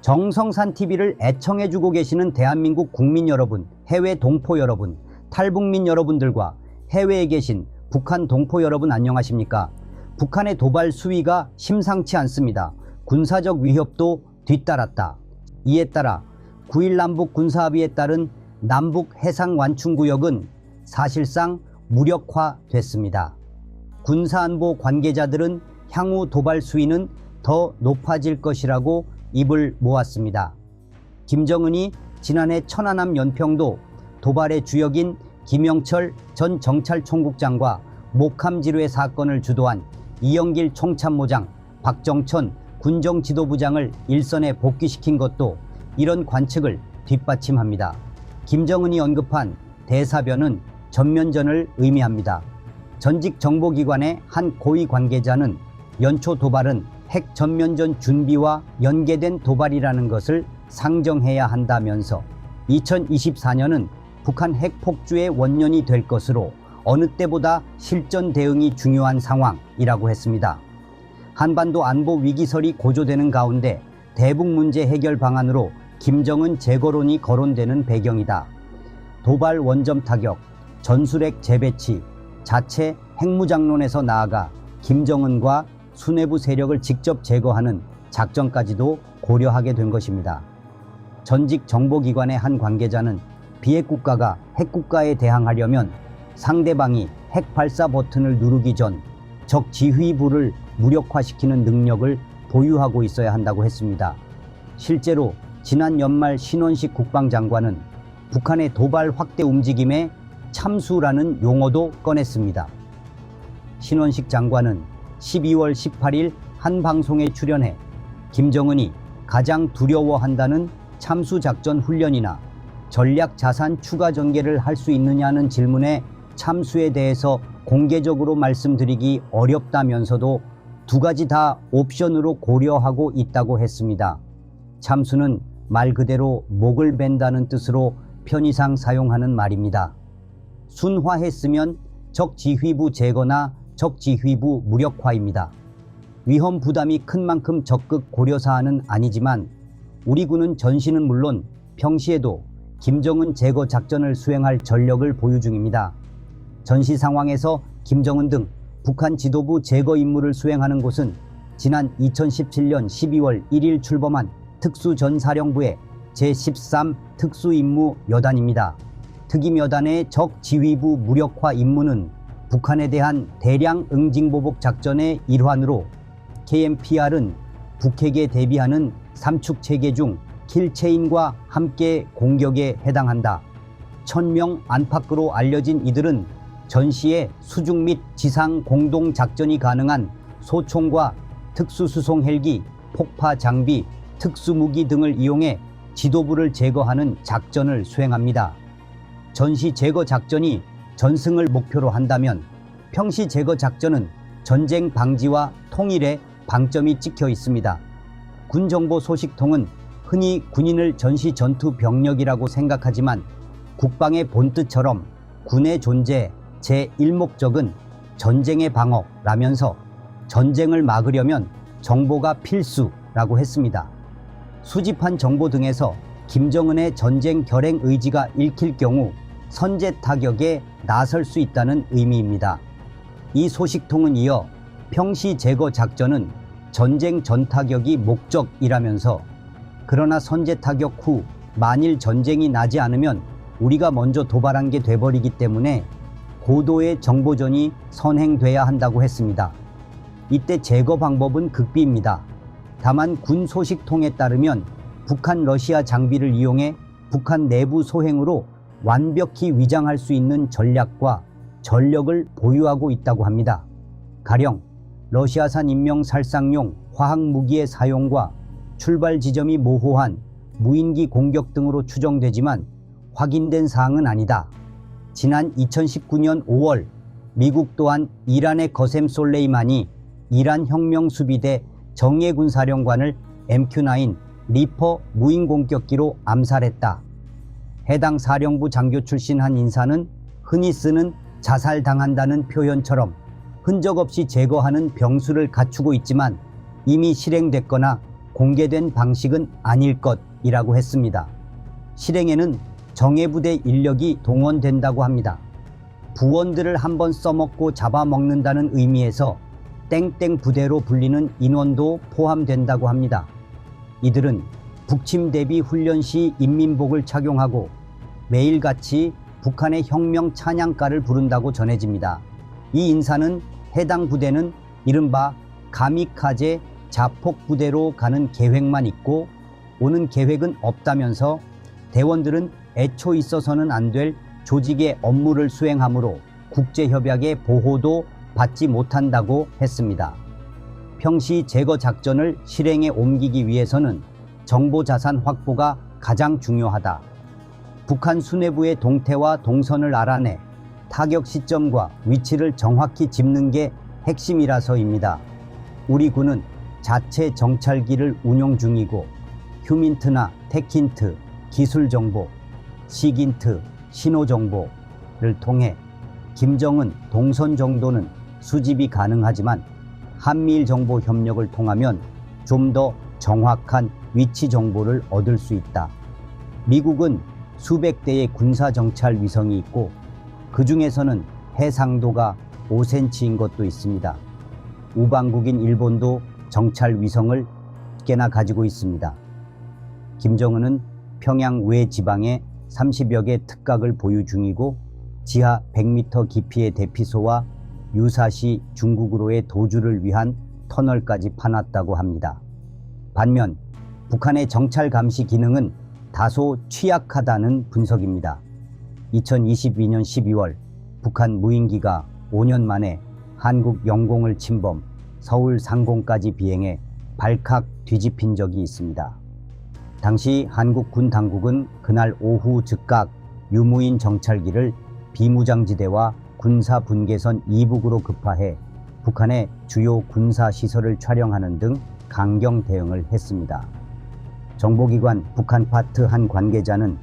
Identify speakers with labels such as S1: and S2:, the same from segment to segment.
S1: 정성산 TV를 애청해주고 계시는 대한민국 국민 여러분, 해외 동포 여러분, 탈북민 여러분들과 해외에 계신 북한 동포 여러분 안녕하십니까? 북한의 도발 수위가 심상치 않습니다. 군사적 위협도 뒤따랐다. 이에 따라 9.1 남북 군사합의에 따른 남북 해상 완충구역은 사실상 무력화됐습니다. 군사안보 관계자들은 향후 도발 수위는 더 높아질 것이라고 입을 모았습니다. 김정은이 지난해 천안함 연평도 도발의 주역인 김영철 전 정찰총국장과 목함지뢰 사건을 주도한 이영길 총참모장, 박정천 군정지도부장을 일선에 복귀시킨 것도 이런 관측을 뒷받침합니다. 김정은이 언급한 대사변은 전면전을 의미합니다. 전직 정보기관의 한 고위 관계자는 연초 도발은 핵 전면전 준비와 연계된 도발이라는 것을 상정해야 한다면서 2024년은 북한 핵 폭주의 원년이 될 것으로 어느 때보다 실전 대응이 중요한 상황이라고 했습니다. 한반도 안보 위기설이 고조되는 가운데 대북 문제 해결 방안으로 김정은 제거론이 거론되는 배경이다. 도발 원점 타격, 전술핵 재배치, 자체 핵무장론에서 나아가 김정은과 수뇌부 세력을 직접 제거하는 작전까지도 고려하게 된 것입니다. 전직 정보기관의 한 관계자는 비핵국가가 핵국가에 대항하려면 상대방이 핵 발사 버튼을 누르기 전 적 지휘부를 무력화시키는 능력을 보유하고 있어야 한다고 했습니다. 실제로 지난 연말 신원식 국방장관은 북한의 도발 확대 움직임에 참수라는 용어도 꺼냈습니다. 신원식 장관은 12월 18일 한 방송에 출연해 김정은이 가장 두려워한다는 참수작전 훈련이나 전략자산 추가 전개를 할 수 있느냐는 질문에 참수에 대해서 공개적으로 말씀드리기 어렵다면서도 두 가지 다 옵션으로 고려하고 있다고 했습니다. 참수는 말 그대로 목을 벤다는 뜻으로 편의상 사용하는 말입니다. 순화했으면 적지휘부 제거나 적지휘부 무력화입니다. 위험 부담이 큰 만큼 적극 고려사항은 아니지만 우리 군은 전시는 물론 평시에도 김정은 제거 작전을 수행할 전력을 보유 중입니다. 전시 상황에서 김정은 등 북한 지도부 제거 임무를 수행하는 곳은 지난 2017년 12월 1일 출범한 특수전사령부의 제13 특수임무여단입니다. 특임여단의 적지휘부 무력화 임무는 북한에 대한 대량 응징보복 작전의 일환으로 KMPR은 북핵에 대비하는 삼축체계 중 킬체인과 함께 공격에 해당한다. 1000명 안팎으로 알려진 이들은 전시에 수중 및 지상 공동 작전이 가능한 소총과 특수수송 헬기, 폭파 장비, 특수무기 등을 이용해 지도부를 제거하는 작전을 수행합니다. 전시 제거 작전이 전승을 목표로 한다면 평시 제거 작전은 전쟁 방지와 통일에 방점이 찍혀 있습니다. 군정보 소식통은 흔히 군인을 전시 전투 병력이라고 생각하지만 국방의 본뜻처럼 군의 존재 제1목적은 전쟁의 방어라면서 전쟁을 막으려면 정보가 필수라고 했습니다. 수집한 정보 등에서 김정은의 전쟁 결행 의지가 읽힐 경우 선제 타격에 나설 수 있다는 의미입니다. 이 소식통은 이어 평시 제거 작전은 전쟁 전타격이 목적이라면서 그러나 선제 타격 후 만일 전쟁이 나지 않으면 우리가 먼저 도발한 게 돼버리기 때문에 고도의 정보전이 선행돼야 한다고 했습니다. 이때 제거 방법은 극비입니다. 다만 군 소식통에 따르면 북한 러시아 장비를 이용해 북한 내부 소행으로 완벽히 위장할 수 있는 전략과 전력을 보유하고 있다고 합니다. 가령 러시아산 인명살상용 화학무기의 사용과 출발 지점이 모호한 무인기 공격 등으로 추정되지만 확인된 사항은 아니다. 지난 2019년 5월 미국 또한 이란의 거셈 솔레이만이 이란 혁명수비대 정예군사령관을 MQ-9 리퍼 무인공격기로 암살했다. 해당 사령부 장교 출신 한 인사는 흔히 쓰는 자살당한다는 표현처럼 흔적 없이 제거하는 병수를 갖추고 있지만 이미 실행됐거나 공개된 방식은 아닐 것이라고 했습니다. 실행에는 정예부대 인력이 동원된다고 합니다. 부원들을 한번 써먹고 잡아먹는다는 의미에서 땡땡 부대로 불리는 인원도 포함된다고 합니다. 이들은 북침 대비 훈련 시 인민복을 착용하고 매일같이 북한의 혁명 찬양가를 부른다고 전해집니다. 이 인사는 해당 부대는 이른바 가미카제 자폭 부대로 가는 계획만 있고 오는 계획은 없다면서 대원들은 애초 있어서는 안 될 조직의 업무를 수행하므로 국제협약의 보호도 받지 못한다고 했습니다. 평시 제거 작전을 실행에 옮기기 위해서는 정보자산 확보가 가장 중요하다. 북한 수뇌부의 동태와 동선을 알아내 타격 시점과 위치를 정확히 짚는 게 핵심이라서입니다. 우리 군은 자체 정찰기를 운용 중이고 휴민트나 테킨트, 기술정보, 시긴트, 신호정보를 통해 김정은 동선 정도는 수집이 가능하지만 한미일 정보 협력을 통하면 좀 더 정확한 위치 정보를 얻을 수 있다. 미국은 수백 대의 군사 정찰 위성이 있고 그 중에서는 해상도가 5cm인 것도 있습니다. 우방국인 일본도 정찰 위성을 꽤나 가지고 있습니다. 김정은은 평양 외 지방에 30여 개 특각을 보유 중이고 지하 100m 깊이의 대피소와 유사시 중국으로의 도주를 위한 터널까지 파놨다고 합니다. 반면 북한의 정찰 감시 기능은 다소 취약하다는 분석입니다. 2022년 12월 북한 무인기가 5년 만에 한국 영공을 침범, 서울 상공까지 비행해 발칵 뒤집힌 적이 있습니다. 당시 한국 군 당국은 그날 오후 즉각 유무인 정찰기를 비무장지대와 군사 분계선 이북으로 급파해 북한의 주요 군사 시설을 촬영하는 등 강경 대응을 했습니다. 정보기관 북한 파트 한 관계자는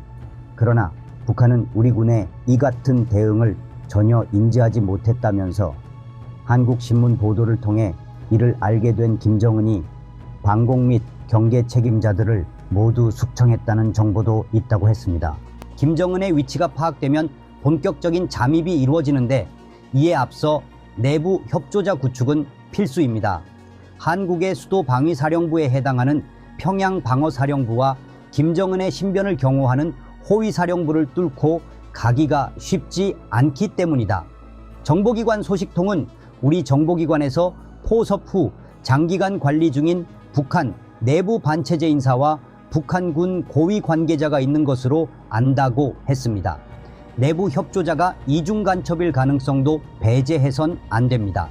S1: 그러나 북한은 우리 군의 이 같은 대응을 전혀 인지하지 못했다면서 한국신문 보도를 통해 이를 알게 된 김정은이 방공 및 경계 책임자들을 모두 숙청했다는 정보도 있다고 했습니다. 김정은의 위치가 파악되면 본격적인 잠입이 이루어지는데 이에 앞서 내부 협조자 구축은 필수입니다. 한국의 수도 방위사령부에 해당하는 평양방어사령부와 김정은의 신변을 경호하는 호위사령부를 뚫고 가기가 쉽지 않기 때문이다. 정보기관 소식통은 우리 정보기관에서 포섭 후 장기간 관리 중인 북한 내부 반체제 인사와 북한군 고위 관계자가 있는 것으로 안다고 했습니다. 내부 협조자가 이중 간첩일 가능성도 배제해선 안 됩니다.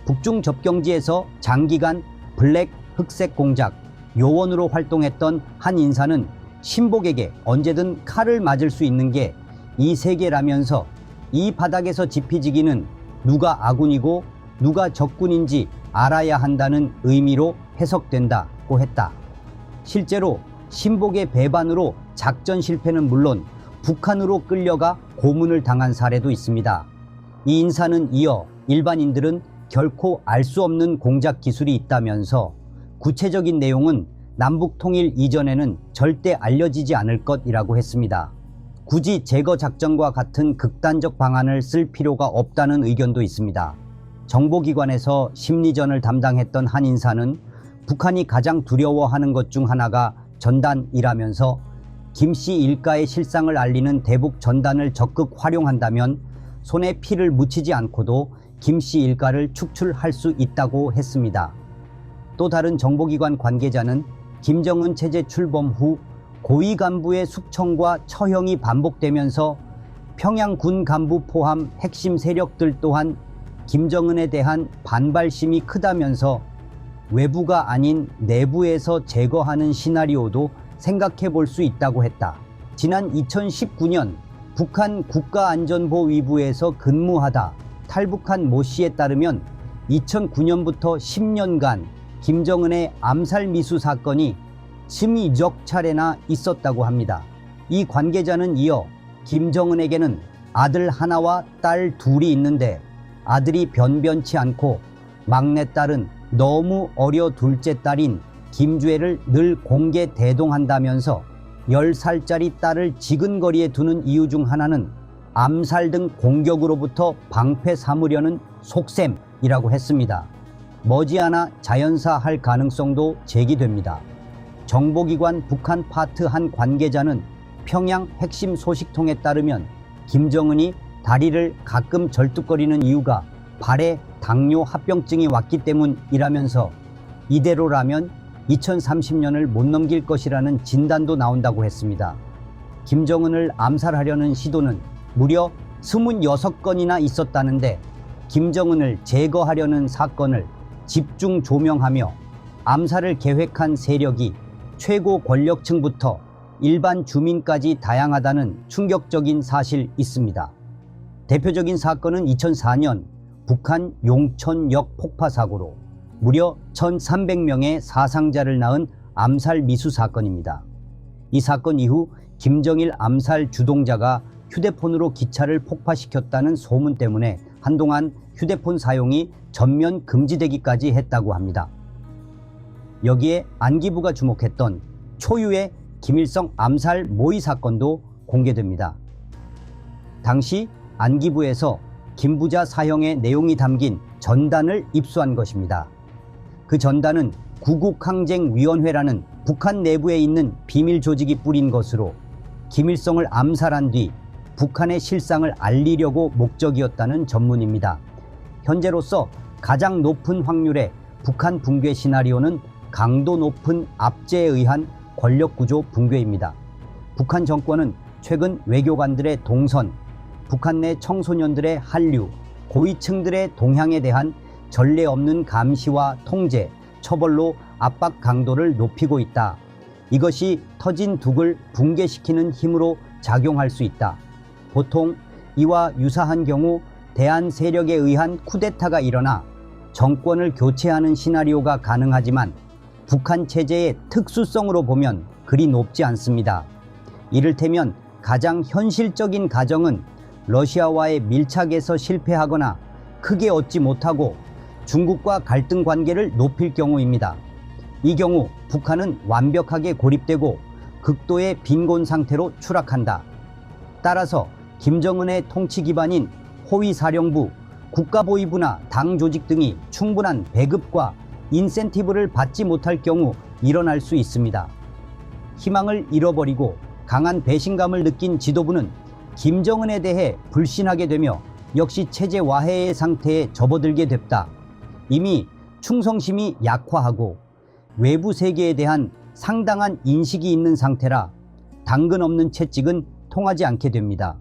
S1: 북중 접경지에서 장기간 블랙 흑색 공작 요원으로 활동했던 한 인사는 신복에게 언제든 칼을 맞을 수 있는 게 이 세계라면서 이 바닥에서 지피지기는 누가 아군이고 누가 적군인지 알아야 한다는 의미로 해석된다고 했다. 실제로 신복의 배반으로 작전 실패는 물론 북한으로 끌려가 고문을 당한 사례도 있습니다. 이 인사는 이어 일반인들은 결코 알 수 없는 공작 기술이 있다면서 구체적인 내용은 남북통일 이전에는 절대 알려지지 않을 것이라고 했습니다. 굳이 제거 작전과 같은 극단적 방안을 쓸 필요가 없다는 의견도 있습니다. 정보기관에서 심리전을 담당했던 한 인사는 북한이 가장 두려워하는 것 중 하나가 전단이라면서 김씨 일가의 실상을 알리는 대북 전단을 적극 활용한다면 손에 피를 묻히지 않고도 김씨 일가를 축출할 수 있다고 했습니다. 또 다른 정보기관 관계자는 김정은 체제 출범 후 고위 간부의 숙청과 처형이 반복되면서 평양 군 간부 포함 핵심 세력들 또한 김정은에 대한 반발심이 크다면서 외부가 아닌 내부에서 제거하는 시나리오도 생각해 볼 수 있다고 했다. 지난 2019년 북한 국가안전보위부에서 근무하다 탈북한 모 씨에 따르면 2009년부터 10년간 김정은의 암살 미수 사건이 16차례나 있었다고 합니다. 이 관계자는 이어 김정은에게는 아들 하나와 딸 둘이 있는데 아들이 변변치 않고 막내딸은 너무 어려 둘째 딸인 김주애를 늘 공개 대동한다면서 10살짜리 딸을 지근거리에 두는 이유 중 하나는 암살 등 공격으로부터 방패 삼으려는 속셈이라고 했습니다. 머지않아 자연사할 가능성도 제기됩니다. 정보기관 북한 파트 한 관계자는 평양 핵심 소식통에 따르면 김정은이 다리를 가끔 절뚝거리는 이유가 발에 당뇨 합병증이 왔기 때문이라면서 이대로라면 2030년을 못 넘길 것이라는 진단도 나온다고 했습니다. 김정은을 암살하려는 시도는 무려 26건이나 있었다는데 김정은을 제거하려는 사건을 집중 조명하며 암살을 계획한 세력이 최고 권력층부터 일반 주민까지 다양하다는 충격적인 사실이 있습니다. 대표적인 사건은 2004년 북한 용천역 폭파 사고로 무려 1,300명의 사상자를 낳은 암살 미수 사건입니다. 이 사건 이후 김정일 암살 주동자가 휴대폰으로 기차를 폭파시켰다는 소문 때문에 한동안 휴대폰 사용이 전면 금지되기까지 했다고 합니다. 여기에 안기부가 주목했던 초유의 김일성 암살 모의 사건도 공개됩니다. 당시 안기부에서 김부자 사형의 내용이 담긴 전단을 입수한 것입니다. 그 전단은 구국항쟁위원회라는 북한 내부에 있는 비밀 조직이 뿌린 것으로 김일성을 암살한 뒤 북한의 실상을 알리려고 목적이었다는 전문입니다. 현재로서 가장 높은 확률의 북한 붕괴 시나리오는 강도 높은 압제에 의한 권력구조 붕괴입니다. 북한 정권은 최근 외교관들의 동선, 북한 내 청소년들의 한류, 고위층들의 동향에 대한 전례 없는 감시와 통제, 처벌로 압박 강도를 높이고 있다. 이것이 터진 둑을 붕괴시키는 힘으로 작용할 수 있다. 보통 이와 유사한 경우 대한 세력에 의한 쿠데타가 일어나 정권을 교체하는 시나리오가 가능하지만 북한 체제의 특수성으로 보면 그리 높지 않습니다. 이를테면 가장 현실적인 가정은 러시아와의 밀착에서 실패하거나 크게 얻지 못하고 중국과 갈등 관계를 높일 경우입니다. 이 경우 북한은 완벽하게 고립되고 극도의 빈곤 상태로 추락한다. 따라서 김정은의 통치 기반인 호위사령부, 국가보위부나 당 조직 등이 충분한 배급과 인센티브를 받지 못할 경우 일어날 수 있습니다. 희망을 잃어버리고 강한 배신감을 느낀 지도부는 김정은에 대해 불신하게 되며 역시 체제 와해의 상태에 접어들게 됐다. 이미 충성심이 약화하고 외부 세계에 대한 상당한 인식이 있는 상태라 당근 없는 채찍은 통하지 않게 됩니다.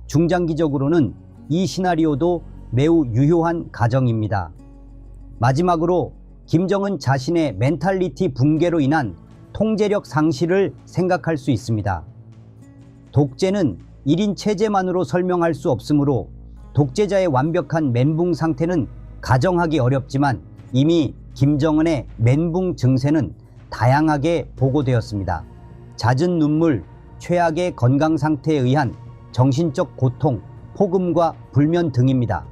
S1: 중장기적으로는 이 시나리오도 매우 유효한 가정입니다. 마지막으로 김정은 자신의 멘탈리티 붕괴로 인한 통제력 상실을 생각할 수 있습니다. 독재는 1인 체제만으로 설명할 수 없으므로 독재자의 완벽한 멘붕 상태는 가정하기 어렵지만 이미 김정은의 멘붕 증세는 다양하게 보고되었습니다. 잦은 눈물, 최악의 건강 상태에 의한 정신적 고통, 폭음과 불면 등입니다.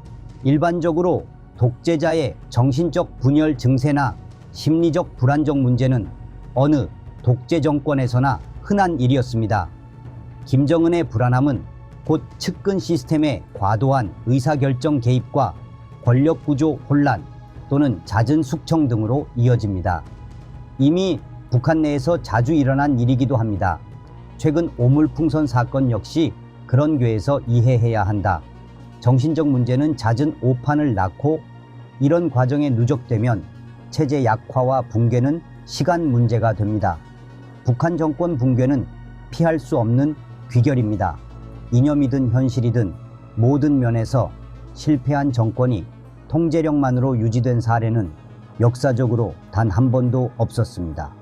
S1: 일반적으로 독재자의 정신적 분열 증세나 심리적 불안정 문제는 어느 독재 정권에서나 흔한 일이었습니다. 김정은의 불안함은 곧 측근 시스템의 과도한 의사결정 개입과 권력구조 혼란 또는 잦은 숙청 등으로 이어집니다. 이미 북한 내에서 자주 일어난 일이기도 합니다. 최근 오물풍선 사건 역시 그런 궤에서 이해해야 한다. 정신적 문제는 잦은 오판을 낳고 이런 과정에 누적되면 체제 약화와 붕괴는 시간 문제가 됩니다. 북한 정권 붕괴는 피할 수 없는 귀결입니다. 이념이든 현실이든 모든 면에서 실패한 정권이 통제력만으로 유지된 사례는 역사적으로 단 한 번도 없었습니다.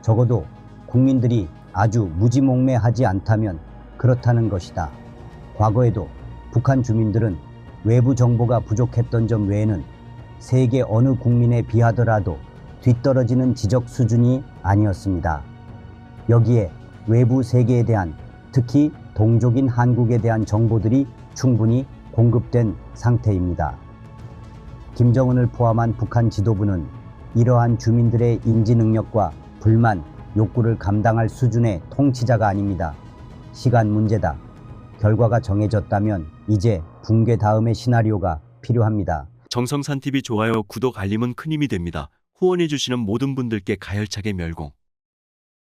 S1: 적어도 국민들이 아주 무지몽매하지 않다면 그렇다는 것이다. 과거에도 북한 주민들은 외부 정보가 부족했던 점 외에는 세계 어느 국민에 비하더라도 뒤떨어지는 지적 수준이 아니었습니다. 여기에 외부 세계에 대한, 특히 동족인 한국에 대한 정보들이 충분히 공급된 상태입니다. 김정은을 포함한 북한 지도부는 이러한 주민들의 인지 능력과 불만, 욕구를 감당할 수준의 통치자가 아닙니다. 시간 문제다. 결과가 정해졌다면 이제 붕괴 다음의 시나리오가 필요합니다.
S2: 정성산TV 좋아요, 구독, 알림은 큰 힘이 됩니다. 후원해주시는 모든 분들께 가열차게 멸공.